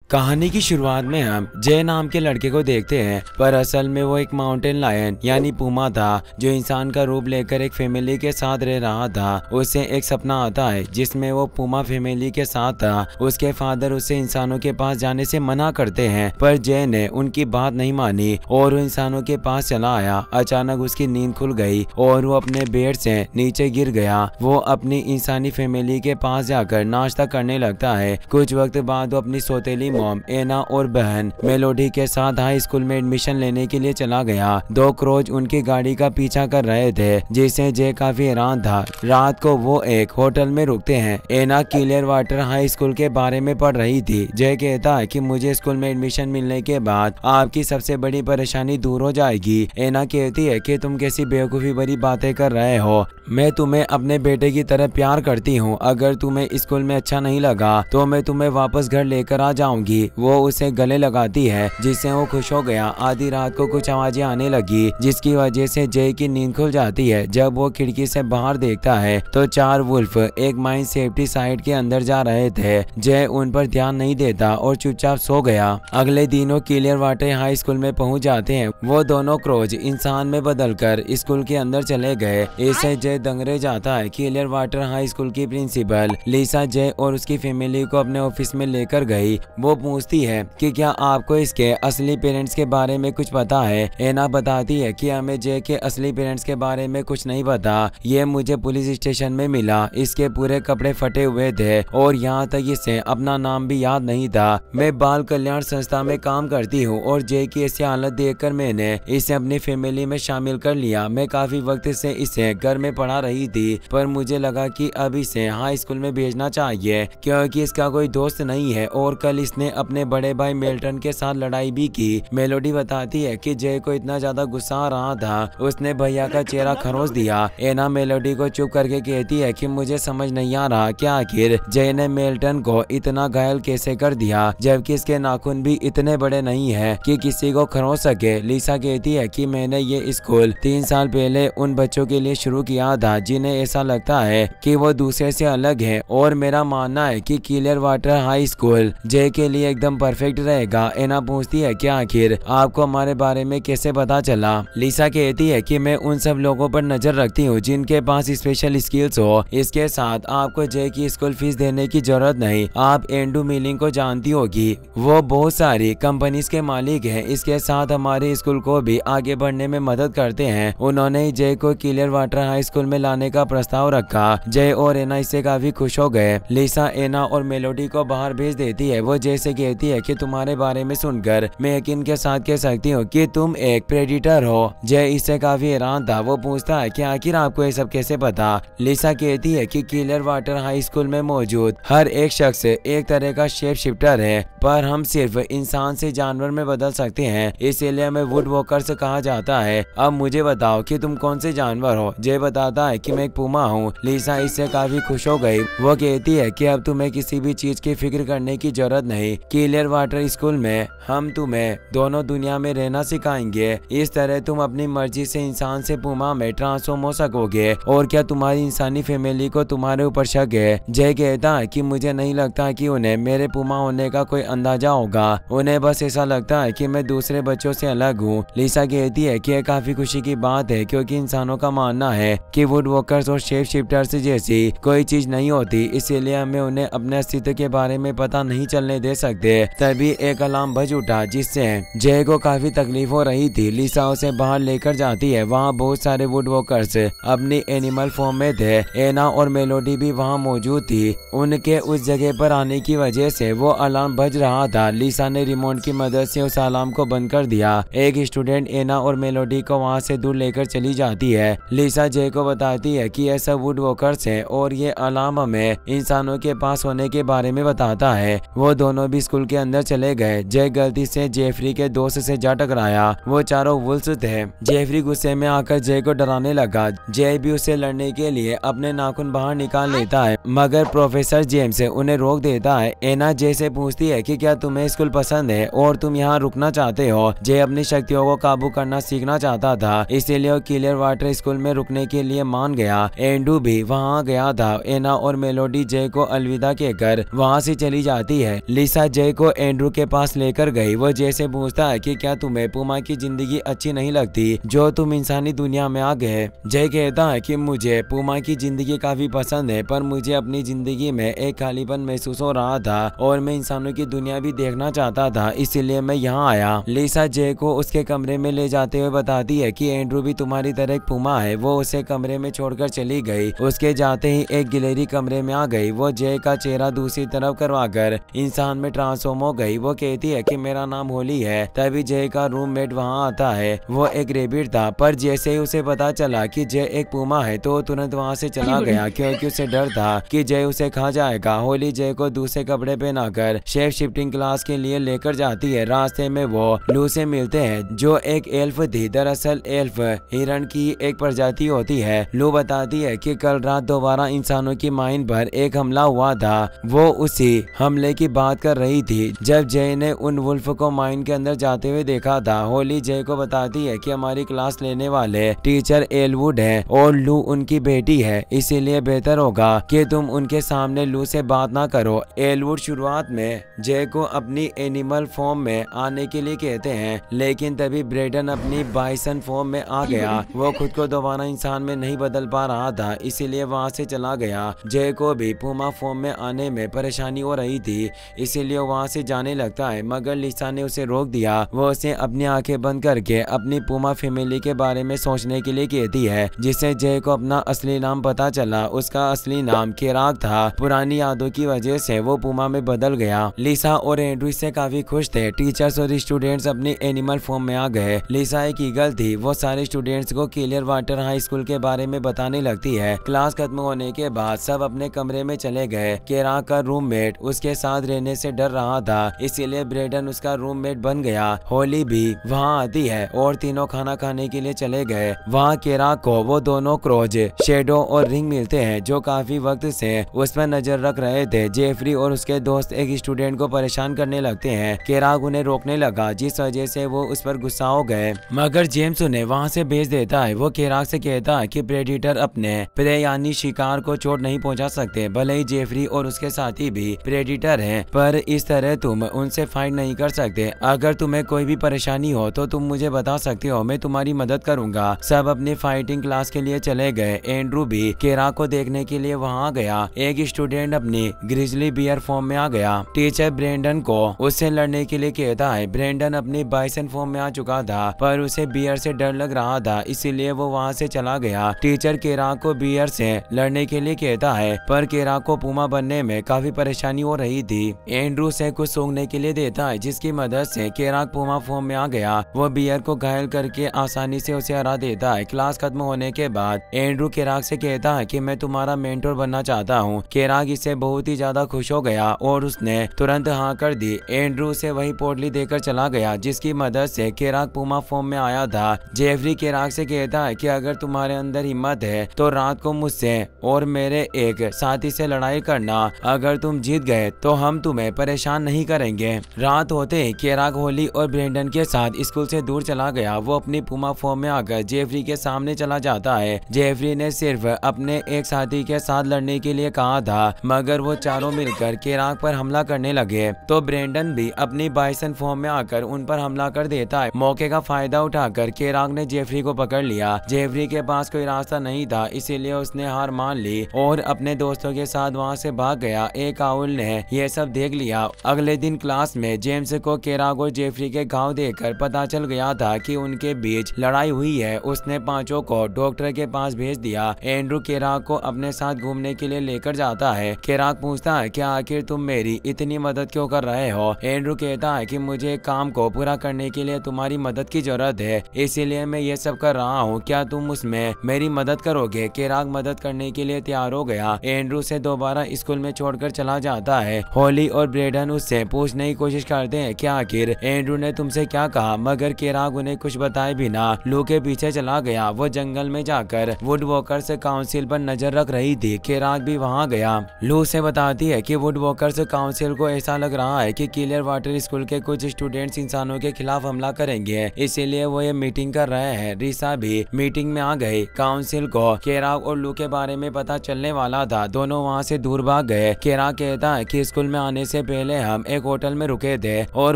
कहानी की शुरुआत में हम जय नाम के लड़के को देखते हैं, पर असल में वो एक माउंटेन लायन यानी पूमा था जो इंसान का रूप लेकर एक फैमिली के साथ रह रहा था। उसे एक सपना आता है जिसमें वो पूमा फैमिली के साथ था। उसके फादर उसे इंसानों के पास जाने से मना करते हैं, पर जय ने उनकी बात नहीं मानी और वो इंसानों के पास चला आया। अचानक उसकी नींद खुल गई और वो अपने बेड से नीचे गिर गया। वो अपनी इंसानी फैमिली के पास जाकर नाश्ता करने लगता है। कुछ वक्त बाद वो अपनी सौतेली मॉम एना और बहन मेलोडी के साथ हाई स्कूल में एडमिशन लेने के लिए चला गया। दो क्रोज उनकी गाड़ी का पीछा कर रहे थे, जिससे जय काफी हैरान था। रात को वो एक होटल में रुकते हैं। एना क्लियर वाटर हाई स्कूल के बारे में पढ़ रही थी। जय कहता है कि मुझे स्कूल में एडमिशन मिलने के बाद आपकी सबसे बड़ी परेशानी दूर हो जाएगी। एना कहती है कि तुम कैसी बेवकूफी भरी बातें कर रहे हो, मैं तुम्हें अपने बेटे की तरह प्यार करती हूँ। अगर तुम्हें स्कूल में अच्छा नहीं लगा तो मैं तुम्हें वापस घर लेकर आ जाऊंगी। वो उसे गले लगाती है, जिससे वो खुश हो गया। आधी रात को कुछ आवाजें आने लगी, जिसकी वजह से जय की नींद खुल जाती है। जब वो खिड़की से बाहर देखता है तो चार वुल्फ एक माइन सेफ्टी साइट के अंदर जा रहे थे। जय उन पर ध्यान नहीं देता और चुपचाप सो गया। अगले दिनों क्लियर वाटर हाई स्कूल में पहुंच जाते हैं। वो दोनों क्रोज इंसान में बदलकर स्कूल के अंदर चले गए। इससे जय दंग रह जाता है। क्लियर वाटर हाई स्कूल की प्रिंसिपल लिसा जय और उसकी फैमिली को अपने ऑफिस में लेकर गई। वो पूछती है कि क्या आपको इसके असली पेरेंट्स के बारे में कुछ पता है। एना बताती है कि हमें जय के असली पेरेंट्स के बारे में कुछ नहीं पता। ये मुझे पुलिस स्टेशन में मिला। इसके पूरे कपड़े फटे हुए थे और यहाँ तक इसे अपना नाम भी याद नहीं था। मैं बाल कल्याण संस्था में काम करती हूँ और जय की ऐसी हालत देखकर मैंने इसे अपनी फैमिली में शामिल कर लिया। मैं काफी वक्त से इसे घर में पढ़ा रही थी, पर मुझे लगा कि अब इसे हाई स्कूल में भेजना चाहिए क्योंकि इसका कोई दोस्त नहीं है और कल इसने अपने बड़े भाई मेल्टन के साथ लड़ाई भी की। मेलोडी बताती है कि जय को इतना ज्यादा गुस्सा आ रहा था उसने भैया का चेहरा खरोच दिया। एना मेलोडी को चुप करके कहती है कि मुझे समझ नहीं आ रहा कि आखिर जय ने मेल्टन को इतना घायल कैसे कर दिया, जबकि इसके नाखून भी इतने बड़े नहीं है कि किसी को खरोच सके। लिसा कहती है कि मैंने ये स्कूल 3 साल पहले उन बच्चों के लिए शुरू किया था जिन्हें ऐसा लगता है कि वो दूसरे से अलग है, और मेरा मानना है कि क्लियर वाटर हाई स्कूल जय के लिए एकदम परफेक्ट रहेगा। एना पूछती है कि आखिर आपको हमारे बारे में कैसे पता चला। लिसा कहती है कि मैं उन सब लोगों पर नजर रखती हूँ जिनके पास स्पेशल स्किल्स हो। इसके साथ आपको जय की स्कूल फीस देने की जरूरत नहीं। आप एंडू मिलिंग को जानती होगी, वो बहुत सारी कंपनीज के मालिक हैं। इसके साथ हमारे स्कूल को भी आगे बढ़ने में मदद करते हैं। उन्होंने जय को क्लियर वाटर हाई स्कूल में लाने का प्रस्ताव रखा। जय और एना इससे काफी खुश हो गए। लिसा एना और मेलोडी को बाहर भेज देती है। वो जय से कहती है कि तुम्हारे बारे में सुनकर मैं यकीन के साथ कह सकती हूँ कि तुम एक प्रेडिटर हो। जय इससे काफी हैरान था। वो पूछता है कि आखिर आपको ये सब कैसे पता। लिसा कहती है कि क्लियर वाटर हाई स्कूल में मौजूद हर एक शख्स एक तरह का शेप शिफ्टर है, पर हम सिर्फ इंसान से जानवर में बदल सकते हैं, इसीलिए हमें वुड वॉकर्स कहा जाता है। अब मुझे बताओ कि तुम कौन से जानवर हो। जय बताता है कि मैं एक पूमा हूँ। लिसा इससे काफी खुश हो गई। वो कहती है कि अब तुम्हें किसी भी चीज की फिक्र करने की जरूरत नहीं। क्लियर वाटर स्कूल में हम तुम्हें दोनों दुनिया में रहना सिखाएंगे। इस तरह तुम अपनी मर्जी से इंसान से पूमा में ट्रांसफॉर्म हो सकोगे। और क्या तुम्हारी इंसानी फैमिली को तुम्हारे ऊपर शक है। जय कहता है कि मुझे नहीं लगता कि उन्हें मेरे पूमा होने का कोई अंदाजा होगा। उन्हें बस ऐसा लगता है कि मैं दूसरे बच्चों से अलग हूँ। लिसा कहती है कि यह काफी खुशी की बात है क्योंकि इंसानों का मानना है कि वुड वॉकर्स और शेप शिफ्टर्स जैसी कोई चीज नहीं होती, इसीलिए हमें उन्हें अपने अस्तित्व के बारे में पता नहीं चलने दे सकते। तभी एक अलार्म बज उठा जिससे जय को काफी तकलीफ हो रही थी। लिसा उसे बाहर लेकर जाती है। वहाँ बहुत सारे वुड वॉकर्स अपनी एनिमल फॉर्म में थे। एना और मेलोडी भी वहाँ मौजूद थी। उनके उस जगह पर आने की वजह से वो अलार्म बज रहा था। लिसा ने रिमोट की मदद से उस अलार्म को बंद कर दिया। एक स्टूडेंट एना और मेलोडी को वहाँ से दूर लेकर चली जाती है। लिसा जय को बताती है कि यह सब वुड वॉकर्स है और ये अलार्म हमें इंसानों के पास होने के बारे में बताता है। वो दोनों भी स्कूल के अंदर चले गए। जय गलती से जेफरी के दोस्त से जा टकराया। वो चारों वुल्स थे। जेफरी गुस्से में आकर जय को डराने लगा। जय भी उससे लड़ने के लिए अपने नाखून बाहर निकाल लेता है, मगर प्रोफेसर जेम्स उन्हें रोक देता है। एना जय से पूछती है कि क्या तुम्हें स्कूल पसंद है और तुम यहाँ रुकना चाहते हो। जय अपनी शक्तियों को काबू करना सीखना चाहता था, इसीलिए वो क्लियर वाटर स्कूल में रुकने के लिए मान गया। एंड्रू भी वहाँ गया था। एना और मेलोडी जय को अलविदा कहकर वहाँ से चली जाती है। लिसा जय को एंड्रू के पास लेकर गई। वो जय से पूछता है कि क्या तुम्हें पुमा की जिंदगी अच्छी नहीं लगती जो तुम इंसानी दुनिया में आ गए। जय कहता है कि मुझे पुमा की जिंदगी काफी पसंद है, पर मुझे अपनी जिंदगी में एक खालीपन महसूस हो रहा था और मैं इंसानों की दुनिया भी देखना चाहता था, इसीलिए मैं यहाँ आया। लिसा जय को उसके कमरे में ले जाते हुए बताती है कि एंड्रू भी तुम्हारी तरह एक पुमा है। वो उसे कमरे में छोड़कर चली गई। उसके जाते ही एक गिलहरी कमरे में आ गई। वो जय का चेहरा दूसरी तरफ करवाकर इंसान में ट्रांसफॉर्म हो गई। वो कहती है कि मेरा नाम होली है। तभी जय का रूममेट वहाँ आता है। वो एक रेबिट था, पर जैसे ही उसे पता चला कि जय एक पुमा है तो तुरंत वहाँ से चला गया, क्योंकि उसे डर था कि जय उसे खा जाएगा। होली जय को दूसरे कपड़े पहनाकर शेप शिफ्टिंग क्लास के लिए लेकर जाती है। रास्ते में वो लू से मिलते हैं जो एक एल्फ थी। दरअसल एल्फ हिरण की एक प्रजाति होती है। लू बताती है कि कल रात दोबारा इंसानों की माइन पर एक हमला हुआ था। वो उसी हमले की बात कर रही थी जब जय ने उन वुल्फ को माइन के अंदर जाते हुए देखा था। होली जय को बताती है कि हमारी क्लास लेने वाले टीचर एलवुड है और लू उनकी बेटी है, इसीलिए बेहतर होगा कि तुम उनके सामने लू से बात ना करो। एलवुड शुरुआत में जय को अपनी एनिमल फॉर्म में आने के लिए कहते हैं, लेकिन तभी ब्रेडन अपनी बाइसन फॉर्म में आ गया। वो खुद को दोबारा इंसान में नहीं बदल पा रहा था, इसीलिए वहाँ से चला गया। जय को भी पुमा फॉर्म में आने में परेशानी हो रही थी, इसीलिए वहाँ से जाने लगता है, मगर लिसा ने उसे रोक दिया। वो उसे अपनी आंखें बंद करके अपनी पुमा फैमिली के बारे में सोचने के लिए कहती है, जिससे जय को अपना असली नाम पता चला। उसका असली नाम केराक था। पुरानी यादों की वजह से वो पुमा में बदल गया। लिसा और एंड्रू इससे काफी खुश थे। टीचर्स और स्टूडेंट्स अपनी एनिमल फॉर्म में आ गए। लिसा एक ईगल थी। वो सारे स्टूडेंट्स को क्लियर वाटर हाई स्कूल के बारे में बताने लगती है। क्लास खत्म होने के बाद सब अपने कमरे में चले गए। केराक का रूममेट उसके साथ रहने से डर रहा था, इसीलिए ब्रेडन उसका रूममेट बन गया। होली भी वहाँ आती है और तीनों खाना खाने के लिए चले गए। वहाँ केराक को वो दोनों क्रोज शेडो और रिंग मिलते हैं जो काफी वक्त से उस पर नजर रख रहे थे। जेफरी और उसके दोस्त एक स्टूडेंट को परेशान करने लगते हैं। केराक उन्हें रोकने लगा, जिस वजह से वो उस पर गुस्सा हो गए, मगर जेम्स उन्हें वहाँ से भेज देता है। वो केराक से कहता है कि प्रेडिटर अपने प्रे यानी शिकार को चोट नहीं पहुँचा सकते, भले ही जेफरी और उसके साथी भी प्रेडिटर हैं, पर इस तरह तुम उनसे फाइट नहीं कर सकते। अगर तुम्हें कोई भी परेशानी हो तो तुम मुझे बता सकते हो, मैं तुम्हारी मदद करूंगा। सब अपनी फाइटिंग क्लास के लिए चले गए। एंड्रू भी केराक को देखने के लिए वहाँ गया। एक स्टूडेंट अपनी ग्रिजली बियर फॉर्म में आ गया। टीचर ब्रेंडन को उससे लड़ने के लिए कहता है। ब्रेंडन अपनी बाइसन फॉर्म में आ चुका था, पर उसे बियर से डर लग रहा था, इसीलिए वो वहाँ से चला गया। टीचर केराक को बियर से लड़ने के लिए कहता है, पर केराक को पुमा बनने में काफी परेशानी हो रही थी। एंड्रू से कुछ सूंघने के लिए देता है, जिसकी मदद से केराक पुमा फॉर्म में आ गया। वो बियर को घायल करके आसानी से उसे हरा देता है। क्लास खत्म होने के बाद एंड्रू केराक से कहता है कि मैं तुम्हारा मेंटोर बनना चाहता हूँ। केराक इससे बहुत ही ज्यादा खुश हो गया और उसने तुरंत हाँ कर दी। एंड्रू से वही पोटली देकर चला गया जिसकी मदद से केराक पुमा फॉर्म में आया था। जेफरी केराक से कहता है कि अगर तुम्हारे अंदर हिम्मत है तो रात को मुझसे और मेरे एक साथी से लड़ाई करना। अगर तुम जीत गए तो हम तुम्हें परेशान नहीं करेंगे। रात होते ही केराक होली और ब्रेंडन के साथ स्कूल से दूर चला गया। वो अपनी पुमा फॉर्म में आकर जेफरी के सामने चला जाता है। जेफरी ने सिर्फ अपने एक साथी के साथ लड़ने के लिए कहा था, मगर वो चारों मिलकर केराक पर हमला करने लगे, तो ब्रेंडन भी अपनी बाइसन फॉर्म में आकर उन पर हमला कर देता है। मौके का फायदा उठाकर केराक ने जेफरी को पकड़ लिया। जेफरी के पास कोई रास्ता नहीं था, इसीलिए उसने हार मान ली और अपने दोस्तों के साथ वहाँ से भाग गया। एक आउल ने यह सब देख लिया। अगले दिन क्लास में जेम्स को केराक और जेफरी के घाव देखकर पता चल गया था कि उनके बीच लड़ाई हुई है। उसने पांचों को डॉक्टर के पास भेज दिया। एंड्रू केराक को अपने साथ घूमने के लिए लेकर जाता है। केराक पूछता है कि आखिर तुम मेरी इतनी मदद क्यों कर रहे हो। एंड्रू कहता है कि मुझे काम को पूरा करने के लिए तुम्हारी मदद की जरूरत है, इसीलिए मैं ये सब कर रहा हूँ। क्या तुम उसमें मेरी मदद करोगे। केराक मदद करने के लिए तैयार हो गया। एंड्रू से दोबारा स्कूल में छोड़कर चला जाता है। होली और ब्रेडन उससे पूछने की कोशिश करते हैं कि आखिर एंड्रू ने तुमसे क्या कहा, मगर केराक उन्हें कुछ बताए बिना लू के पीछे चला गया। वो जंगल में जाकर वुड वॉकर्स काउंसिल पर नजर रख रही थी। केराक भी वहाँ गया। लू से बताती है कि वुड वॉकर्स काउंसिल को ऐसा लग रहा है कि क्लियर वाटर स्कूल के कुछ स्टूडेंट्स इंसानों के खिलाफ हमला करेंगे, इसीलिए वो ये मीटिंग कर रहे हैं। रिसा भी मीटिंग में आ गई। काउंसिल को केराग और लू के बारे में पता चलने वाला था। दोनों वहाँ से दूर भाग गए। केराग कहता है कि स्कूल में आने से पहले हम एक होटल में रुके थे और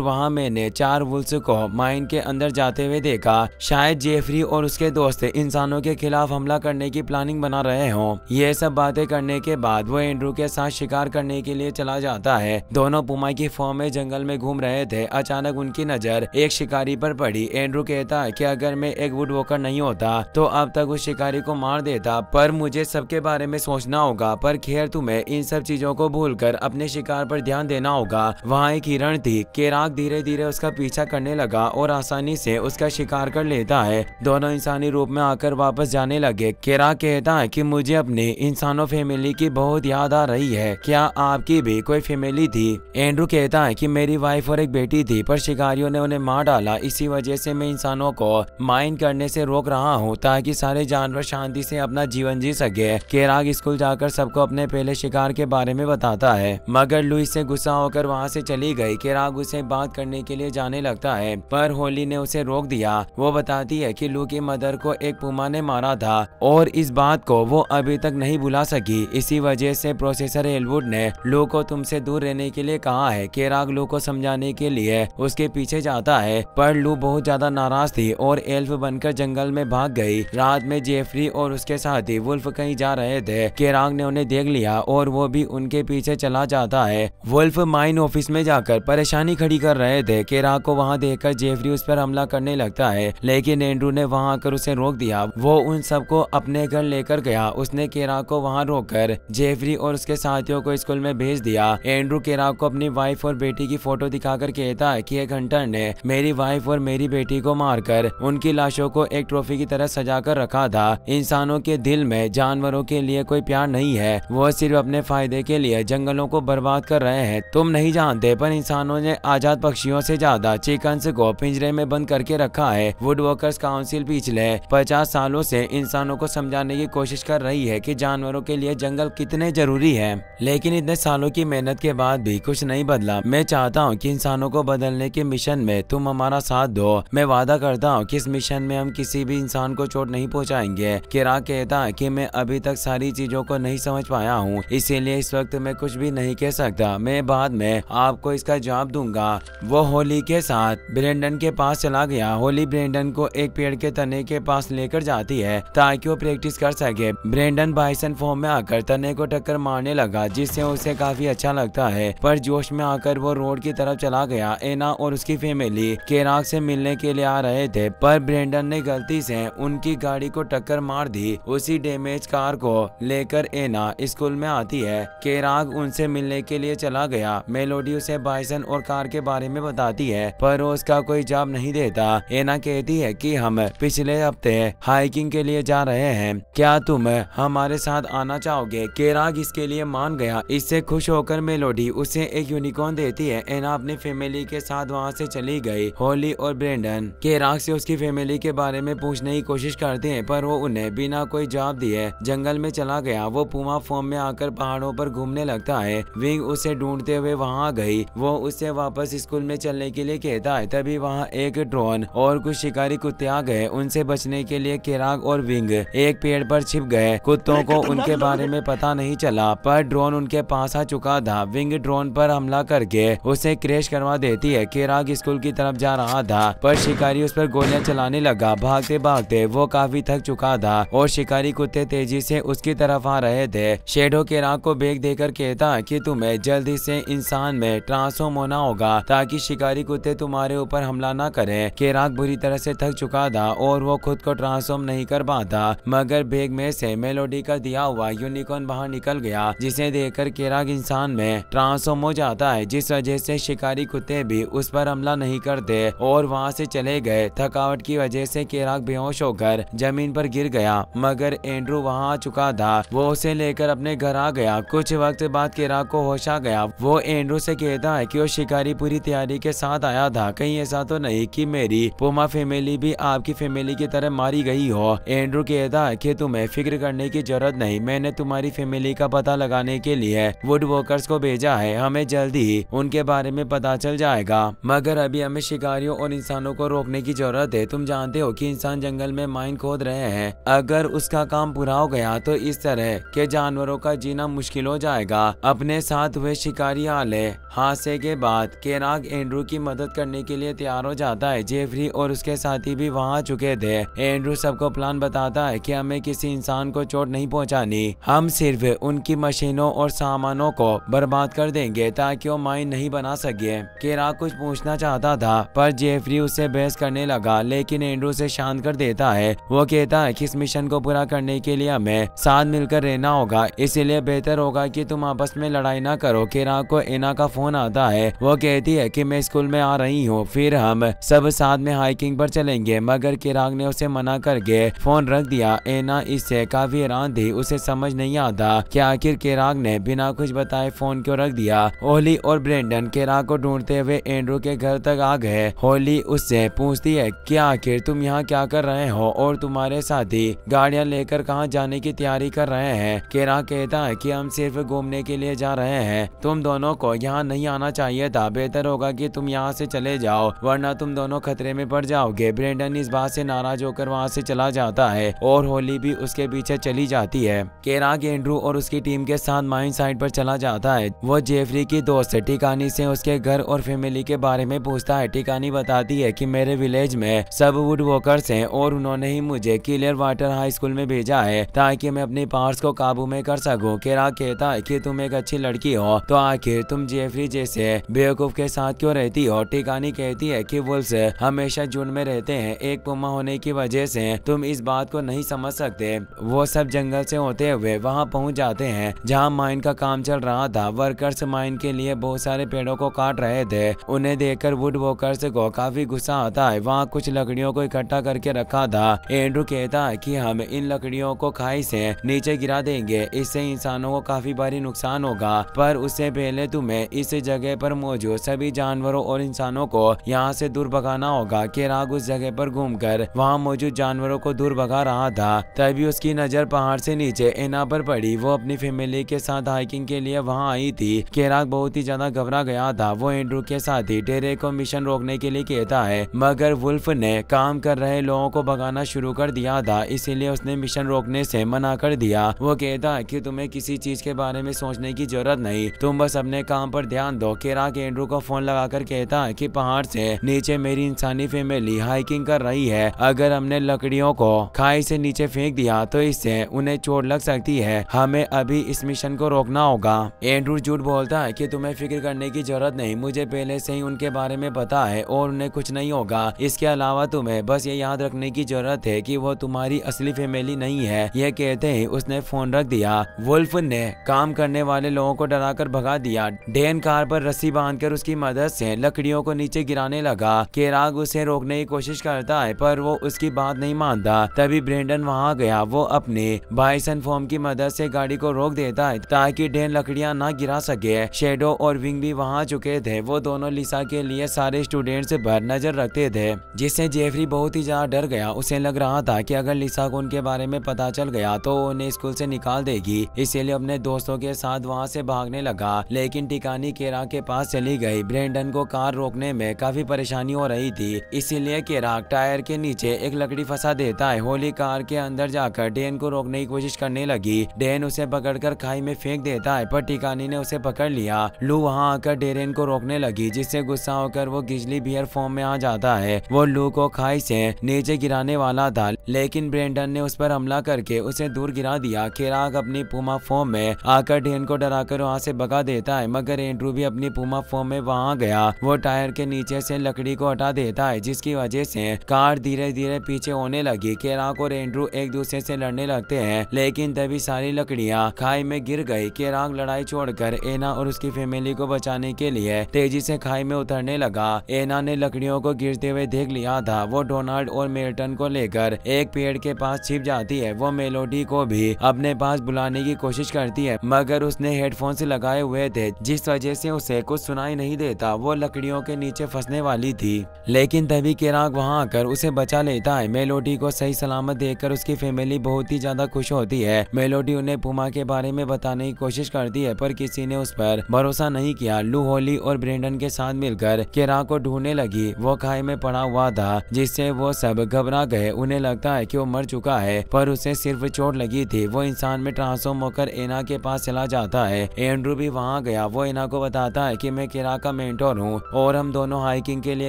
वहाँ मैंने 4 वुल्फ्स को माइन के अंदर जाते हुए देखा। शायद जेफरी और उसके दोस्त इंसानों के खिलाफ हमला करने की प्लानिंग बना रहे हों। ये सब बातें करने के बाद वो एंड्रू के साथ शिकार करने के लिए चला जाता है। दोनों पुमा की फॉर्म में जंगल में घूम रहे थे। अचानक उनकी नजर एक शिकारी पर पड़ी। एंड्रू कहता है कि अगर मैं एक वुड वॉकर नहीं होता तो अब तक उस शिकारी को मार देता, पर मुझे सबके बारे में सोचना होगा। पर खैर, तुम्हें इन सब चीजों को भूलकर अपने शिकार पर ध्यान देना होगा। वहाँ एक हिरण थी। केराग धीरे धीरे उसका पीछा करने लगा और आसानी से उसका शिकार कर लेता है। दोनों इंसानी रूप में आकर वापस जाने लगे। केराग कहता है कि मुझे अपनी इंसानों फैमिली की बहुत याद आ रही है। क्या आपकी भी कोई फैमिली थी? एंड्रू कहता है कि मेरी वाइफ और एक बेटी थी, पर शिकारियों ने उन्हें मार डाला। इसी वजह से मैं इंसानों को माइन करने से रोक रहा हूँ ताकि सारे जानवर शांति से अपना जीवन जी सके। केराग स्कूल जाकर सबको अपने पहले शिकार के बारे में बताता है, मगर लुइस से गुस्सा होकर वहाँ से चली गई। केराग उसे बात करने के लिए जाने लगता है, पर होली ने उसे रोक दिया। वो बताती है कि लू की मदर को एक पुमा ने मारा था और इस बात को वो अभी तक नहीं भुला सकी। इसी वजह से प्रोफेसर एलवुड ने लू को तुमसे दूर रहने के लिए कहा है। केराग लू को समझाने के लिए उसके पीछे जाता है, पर लू बहुत ज्यादा नाराज थी और एल्फ बनकर जंगल में भाग गई। रात में जेफरी और उसके साथी वुल्फ कहीं जा रहे थे। केराग ने उन्हें देख लिया और वो भी उनके पीछे चला जाता है। वुल्फ माइन ऑफिस में जाकर परेशानी खड़ी कर रहे थे। केराग को वहाँ देखकर जेफरी उस पर हमला करने लगता है, लेकिन एंड्रू ने वहाँ आकर उसे रोक दिया। वो उन सबको अपने घर लेकर गया। उसने केराग को वहाँ रोककर जेफरी और उसके साथियों को स्कूल में भेज दिया। एंड्रू केराग को अपनी वाइफ और बेटी की फोटो दिखाकर कहता है कि एक हंटर ने मेरी वाइफ और मेरी बेटी को मारकर उनकी लाशों को एक ट्रॉफी की तरह सजा कर रखा था। इंसानों के दिल में जानवरों के लिए कोई प्यार नहीं है, वो सिर्फ अपने फायदे के लिए जंगलों को बर्बाद कर रहे हैं। तुम नहीं जानते, पर इंसानों ने आजाद पक्षियों से ज्यादा चिकन्स को पिंजरे में बंद करके रखा है। वुड वॉकर्स काउंसिल पिछले 50 सालों से इंसानों को समझाने की कोशिश कर रही है कि जानवरों के लिए जंगल कितने जरूरी है, लेकिन इतने सालों की मेहनत के बाद भी कुछ नहीं बदला। मैं चाहता हूँ कि इंसानों को बदलने के मिशन में तुम हमारा साथ दो। मैं वादा करता हूँ कि इस मिशन में हम किसी भी इंसान को चोट नहीं पहुँचाएंगे। केराग कहता है कि मैं अभी तक सारी चीजों को नहीं समझ पाया हूँ, इसीलिए इस वक्त मैं कुछ भी नहीं कह सकता। मैं बाद में आपको इसका जवाब दूंगा। वो होली के साथ ब्रेंडन के पास चला गया। होली ब्रेंडन को एक पेड़ के तने के पास लेकर जाती है ताकि वो प्रैक्टिस कर सके। ब्रेंडन बाइसन फॉर्म में आकर तने को टक्कर मारने लगा, जिससे उसे काफी अच्छा लगता है, पर जोश में आकर वो रोड की तरफ चला गया। एना और उसकी फैमिली केराग से मिलने के लिए आ रहे थे, पर ब्रेंडन ने गलती से उनकी गाड़ी को टक्कर मार दी। उसी डैमेज कार को लेकर एना स्कूल में आती है। केराग उनसे मिलने के लिए चला गया। मेलोडी उसे बाइसन और कार के बारे में बताती है, पर वो उसका कोई जवाब नहीं देता। एना कहती है कि हम पिछले हफ्ते हाइकिंग के लिए जा रहे हैं, क्या तुम हमारे साथ आना चाहोगे? केराग इसके लिए मान गया। इससे खुश होकर मेलोडी उसे एक यूनिकॉर्न देती है। एना अपनी फैमिली के साथ वहाँ से चली गई। होली और ब्रेंडन केराग से उसकी फैमिली के बारे में पूछने की कोशिश करते हैं, पर वो उन्हें बिना कोई जवाब दिए जंगल में चला गया। वो पुमा फॉर्म में आकर पहाड़ों पर घूमने लगता है। विंग उसे ढूंढते हुए वहाँ आ गई। वो उससे वापस स्कूल में चलने के लिए कहता है। तभी वहाँ एक ड्रोन और कुछ शिकारी कुत्ते आ गए। उनसे बचने के लिए केराग और विंग एक पेड़ पर छिप गए। कुत्तों को उनके बारे में पता नहीं चला, पर ड्रोन उनके पास आ चुका था। विंग ड्रोन पर हमला करके उसे क्रैश करवा देती है। केराग स्कूल की तरफ जा रहा था, पर शिकारी उस पर गोलियां चलाने लगा। भागते भागते वो काफी थक चुका था और शिकारी कुत्ते तेजी से उसकी तरफ आ रहे थे। शेडो केराग को बैग देकर कहता कि तुम्हें जल्दी से इंसान में ट्रांसफॉर्म होना होगा ताकि शिकारी कुत्ते तुम्हारे ऊपर हमला ना करें। केराग बुरी तरह से थक चुका था और वो खुद को ट्रांसफॉर्म नहीं कर पाता, मगर बैग में से मेलोडी का दिया हुआ यूनिकॉर्न बाहर निकल गया, जिसे देखकर केराग इंसान में ट्रांसफॉर्म हो जाता है, जिस वजह से शिकारी कुत्ते भी उस पर हमला नहीं करते और वहाँ से चले गए। थकावट की वजह से केराग बेहोश होकर जमीन पर गिर गया, मगर एंड्रू वहाँ आ चुका था। वो उसे लेकर अपने घर आ गया। कुछ वक्त बाद केराग को होश आ गया। वो एंड्रू से कहता है कि वो शिकारी पूरी तैयारी के साथ आया था। कहीं ऐसा तो नहीं कि मेरी पुमा फैमिली भी आपकी फैमिली की तरह मारी गई हो? एंड्रू कहता है कि तुम्हें फिक्र करने की जरूरत नहीं, मैंने तुम्हारी फैमिली का पता लगाने के लिए वुड वॉकर्स को भेजा है। हमें जल्दी ही उनके बारे में पता चल जाएगा। मगर अभी हमें शिकारियों और इंसानों को रोकने की जरूरत है। तुम जानते हो कि इंसान जंगल में माइन खोद रहे हैं। अगर उसका काम पूरा हो गया तो इस तरह के जानवरों का जीना मुश्किल हो जाएगा। अपने साथ हुए शिकारी आले हादसे के बाद केराग एंड्रू की मदद करने के लिए तैयार हो जाता है। जेफरी और उसके साथी भी वहां चुके थे। एंड्रू सबको प्लान बताता है कि हमें किसी इंसान को चोट नहीं पहुंचानी, हम सिर्फ उनकी मशीनों और सामानों को बर्बाद कर देंगे ताकि वो माइन नहीं बना सके। केराग कुछ पूछना चाहता था पर जेफरी उससे बहस करने लगा, लेकिन एंड्रू उसे शांत कर देता है। वो कहता है कि इस मिशन को पूरा करने के लिए हमें साथ मिलकर रहना होगा, इसलिए बेहतर होगा कि तुम आपस में लड़ाई ना करो। केराग को एना का फोन आता है। वो कहती है कि मैं स्कूल में आ रही हूँ, फिर हम सब साथ में हाइकिंग पर चलेंगे, मगर केराग ने उसे मना करके फोन रख दिया। एना इससे काफी हैरान थी। उसे समझ नहीं आता कि आखिर केराग ने बिना कुछ बताए फोन क्यों रख दिया। होली और ब्रेंडन केराग को ढूंढते हुए एंड्रू के घर तक आ गए। होली उससे पूछती है कि आखिर तुम यहाँ क्या कर रहे हो और तुम्हारे साथी गाड़ियाँ लेकर कहाँ जाने की तैयारी कर रहे हैं। केराग कहता है कि हम सिर्फ घूमने के लिए जा रहे हैं, तुम दोनों को यहाँ नहीं आना चाहिए था। बेहतर होगा कि तुम यहाँ से चले जाओ वरना तुम दोनों खतरे में पड़ जाओगे। ब्रेंडन इस बात से नाराज होकर वहाँ से चला जाता है और होली भी उसके पीछे चली जाती है। केराग एंड्रू और उसकी टीम के साथ माइन साइट पर चला जाता है। वो जेफरी की दोस्त टिकानी से उसके घर और फैमिली के बारे में पूछता है। टिकानी बताती है कि मेरे विलेज में सब वुड वॉकर्स हैं और उन्होंने ही मुझे क्लियर वाटर हाई स्कूल में भेजा है ताकि मैं अपनी पावर्स को काबू में कर सकूं। केराग कहता है कि तुम एक अच्छी लड़की हो तो आखिर तुम जेफरी जैसे बेवकूफ के साथ क्यों रहती हो। टिकानी कहती है कि वुल्स हमेशा झुंड में रहते हैं, एक पुमा होने की वजह से तुम इस बात को नहीं समझ सकते। वो सब जंगल से होते हुए वहां पहुंच जाते हैं जहां माइन का काम चल रहा था। वर्कर्स माइन के लिए बहुत सारे पेड़ों को काट रहे थे। उन्हें देखकर वुड वॉकर्स को काफी गुस्सा आता है। वहाँ कुछ लकड़ियों को इकट्ठा करके रखा था। एंड्रू कहता है कि हम इन लकड़ियों को खाई से नीचे गिरा देंगे, इससे इंसानों को काफी भारी नुकसान होगा, पर उससे पहले तुम्हें इस जगह पर मौजूद सभी जानवरों और इंसानों को यहाँ से दूर भगाना होगा। केराग उस जगह पर घूमकर वहाँ मौजूद जानवरों को दूर भगा रहा था। तभी उसकी नजर पहाड़ से नीचे एना पर पड़ी। वो अपनी फैमिली के साथ हाइकिंग के लिए वहाँ आई थी। केराग बहुत ही ज्यादा घबरा गया था। वो एंड्रू के साथ ही डेरे को मिशन रोकने के लिए कहता है, मगर वुल्फ ने काम कर रहे लोगों को भगाना शुरू कर दिया था, इसीलिए उसने मिशन रोकने से मना कर दिया। वो कहता है कि तुम्हें किसी चीज के बारे में सोचने की जरूरत नहीं, तुम बस अपने काम पर ध्यान दो। केराग एंड्रू को फोन लगाकर कहता है कि पहाड़ से नीचे मेरी इंसानी फैमिली हाइकिंग कर रही है। अगर हमने लकड़ियों को खाई से नीचे फेंक दिया तो इससे उन्हें चोट लग सकती है। हमें अभी इस मिशन को रोकना होगा। एंड्रू झूठ बोलता है कि तुम्हें फिक्र करने की जरूरत नहीं, मुझे पहले से ही उनके बारे में पता है और उन्हें कुछ नहीं होगा। इसके अलावा तुम्हें बस ये याद रखने की जरूरत है कि वो तुम्हारी असली फैमिली नहीं है। यह कहते ही उसने फोन रख दिया। वुल्फ ने काम करने वाले लोगों को डराकर भगा दिया। डेन कार पर रस्सी बांधकर उसकी मदद से लकड़ियों को नीचे गिराने लगा। केराग उसे रोकने की कोशिश करता है पर वो उसकी बात नहीं मानता। तभी ब्रेंडन वहां गया। वो अपने बाइसन फॉर्म की मदद से गाड़ी को रोक देता है ताकि डेन लकड़ियां ना गिरा सके। शेडो और विंग भी वहां चुके थे। वो दोनों लिसा के लिए सारे स्टूडेंट्स पर नजर रखते थे, जिससे जेफरी बहुत ही ज्यादा डर गया। उसे लग रहा था कि अगर लिसा को उनके बारे में पता चल गया तो उन्हें स्कूल से निकाल देगी, इसीलिए अपने दोस्तों के साथ वहां से भागने लगा। लेकिन टिकानी केराग के पास चली गई। ब्रेंडन को कार रोकने में काफी परेशानी हो रही थी, इसीलिए केराग टायर के नीचे एक लकड़ी फंसा देता है। होली कार के अंदर जाकर डेन को रोकने की कोशिश करने लगी। डेन उसे पकड़कर खाई में फेंक देता है पर टिकानी ने उसे पकड़ लिया। लू वहां आकर डेरेन को रोकने लगी, जिससे गुस्सा होकर वो गिजली बियर फॉर्म में आ जाता है। वो लू को खाई से नीचे गिराने वाला था, लेकिन ब्रेंडन ने उस पर हमला करके उसे दूर गिरा दिया। केराग अपनी पुमा फॉर्म में आकर डेन को डराकर वहां से भगा देता है, मगर एंड्रू भी अपनी पुमा फॉर्म में वहां गया। वो टायर के नीचे से लकड़ी को हटा देता है, जिसकी वजह से कार धीरे धीरे पीछे होने लगी। केराग और एंड्रू एक दूसरे से लड़ने लगते हैं, लेकिन तभी सारी लकड़ियां खाई में गिर गई। केराग लड़ाई छोड़कर एना और उसकी फैमिली को बचाने के लिए तेजी से खाई में उतरने लगा। एना ने लकड़ियों को गिरते हुए देख लिया था। वो डोनाल्ड और मेल्टन को लेकर एक पेड़ के पास छिप जाती है। वो मेलोडी को भी अपने पास बुलाने की कोशिश करती है, मगर उसने हेडफोन्स लगाए हुए थे, जिस वजह से उसे कुछ सुनाई नहीं देता। वो लकड़ियों के नीचे फंसने वाली थी, लेकिन तभी केराग वहां आकर उसे बचा लेता है। मेलोडी को सही सलामत देखकर उसकी फैमिली बहुत ही ज्यादा खुश होती है। मेलोडी उन्हें पुमा के बारे में बताने की कोशिश करती है, पर किसी ने उस पर भरोसा नहीं किया। लू होली और ब्रेंडन के साथ मिलकर केराक को ढूंढने लगी। वो खाई में पड़ा हुआ था, जिससे वो सब घबरा गए। उन्हें लगता है कि वो मर चुका है, पर उसे सिर्फ चोट लगी थी। वो इंसान में ट्रांसफॉर्म होकर एना के पास चला जाता है। एंड्रू भी वहाँ गया। वो एना को बताता है कि मैं केराक का मेंटोर हूँ और हम दोनों हाइकिंग के लिए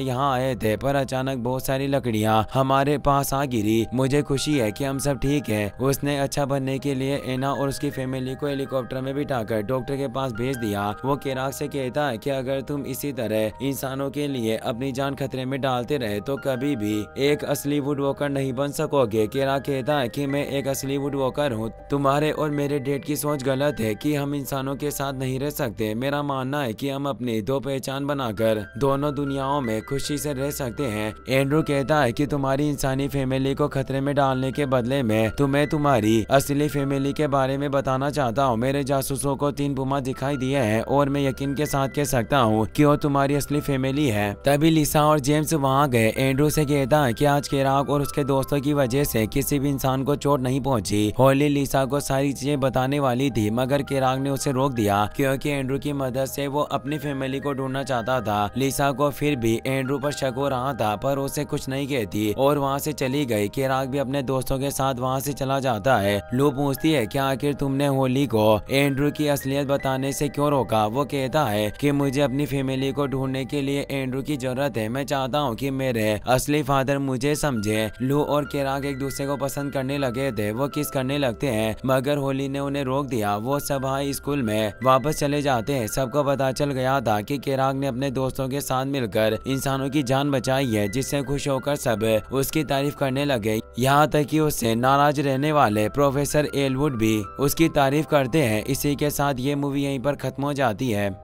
यहाँ आए थे, पर अचानक बहुत सारी लकड़ियाँ हमारे पास आ गिरी। मुझे खुशी है कि हम सब ठीक है। उसने अच्छा बनने के लिए एना और उसकी फैमिली को हेलीकॉप्टर में बिठाकर डॉक्टर के पास भेज दिया। वो केराक से कहता है कि अगर तुम इसी तरह इंसानों के लिए अपनी जान खतरे में डालते रहे तो कभी भी एक असली वुड वॉकर नहीं बन सकोगे। केराक कहता है कि मैं एक असली वुड वॉकर हूँ। तुम्हारे और मेरे डेड की सोच गलत है कि हम इंसानों के साथ नहीं रह सकते। मेरा मानना है कि हम अपनी दो पहचान बनाकर दोनों दुनियाओं में खुशी से रह सकते हैं। एंड्रू कहता है कि तुम्हारी इंसानी फैमिली को खतरे में डालने के बदले में तुम्हें तुम्हारी असली फैमिली के बारे में बताना चाहता हूँ। मेरे जासूसों को 3 पुमा दिखाई दिए हैं और मैं यकीन के साथ कह सकता हूँ कि वो तुम्हारी असली फैमिली है। तभी लिसा और जेम्स वहाँ गए। एंड्रू से कहता है कि आज केराक और उसके दोस्तों की वजह से किसी भी इंसान को चोट नहीं पहुंची। होली लिसा को सारी चीजें बताने वाली थी, मगर केराक ने उसे रोक दिया क्योंकि एंड्रू की मदद से वो अपनी फैमिली को ढूंढना चाहता था। लिसा को फिर भी एंड्रू पर शक हो रहा था, पर उसे कुछ नहीं कहती और वहाँ से चली गई। केराक भी अपने दोस्तों के साथ वहाँ से चला जाता है। लू पूछती है कि आखिर तुमने होली को एंड्रू की असलियत बताने से क्यों रोका। वो कहता है कि मुझे अपनी फैमिली को ढूंढने के लिए एंड्रू की जरूरत है। मैं चाहता हूँ कि मेरे असली फादर मुझे समझे। लू और केराक एक दूसरे को पसंद करने लगे थे। वो किस करने लगते हैं, मगर होली ने उन्हें रोक दिया। वो सब हाई स्कूल में वापस चले जाते हैं। सबको पता चल गया था कि केराक ने अपने दोस्तों के साथ मिलकर इंसानों की जान बचाई है, जिससे खुश होकर सब उसकी तारीफ करने लगे। यहाँ तक कि उससे नाराज रहने वाले प्रोफेसर एलवुड भी उसकी तारीफ करते हैं। इसी के साथ ये मूवी यहीं पर खत्म हो जाती है।